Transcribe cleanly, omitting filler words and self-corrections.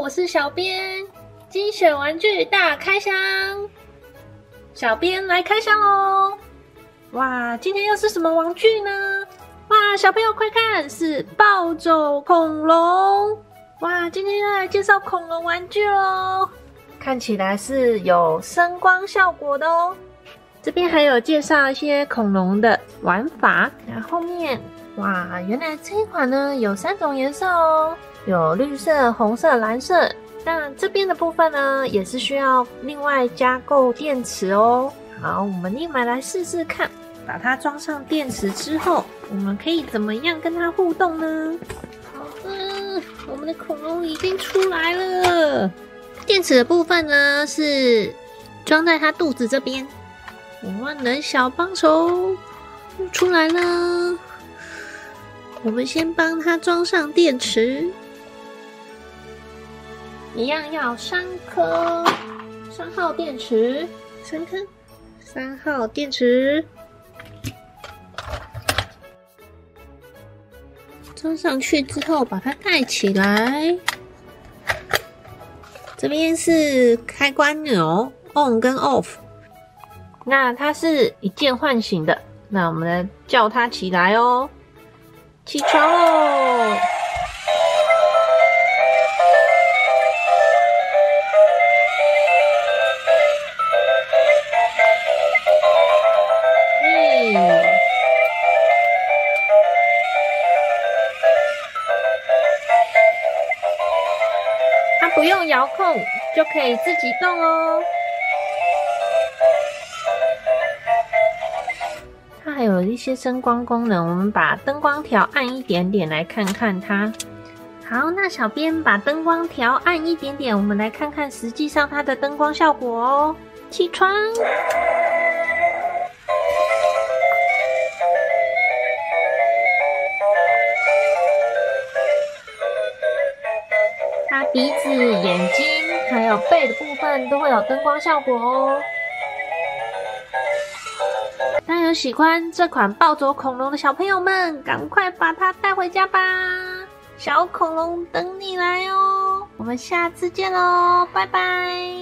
我是小编，精选玩具大开箱，小编来开箱喽！哇，今天又是什么玩具呢？哇，小朋友快看，是暴走恐龙！哇，今天要来介绍恐龙玩具哦，看起来是有声光效果的哦。这边还有介绍一些恐龙的玩法，然后后面哇，原来这一款呢有3种颜色哦，有绿色、红色、蓝色。那这边的部分呢，也是需要另外加购电池哦。好，我们立马来试试看，把它装上电池之后，我们可以怎么样跟它互动呢？好的，我们的恐龙已经出来了。电池的部分呢，是装在它肚子这边。万能小帮手出来了，我们先帮它装上电池，一样要3颗3号电池，3颗3号电池装上去之后，把它盖起来。这边是开关钮 ，on 跟 off。那它是一键唤醒的，那我们来叫它起来哦，起床喽！它不用遥控就可以自己动哦。它还有一些声光功能，我们把灯光条暗一点点来看看它。好，那小编把灯光条暗一点点，我们来看看实际上它的灯光效果哦。起床！它鼻子、眼睛还有背的部分都会有灯光效果哦。那有喜欢这款暴走恐龙的小朋友们，赶快把它带回家吧！小恐龙等你来哦！我们下次见喽，拜拜！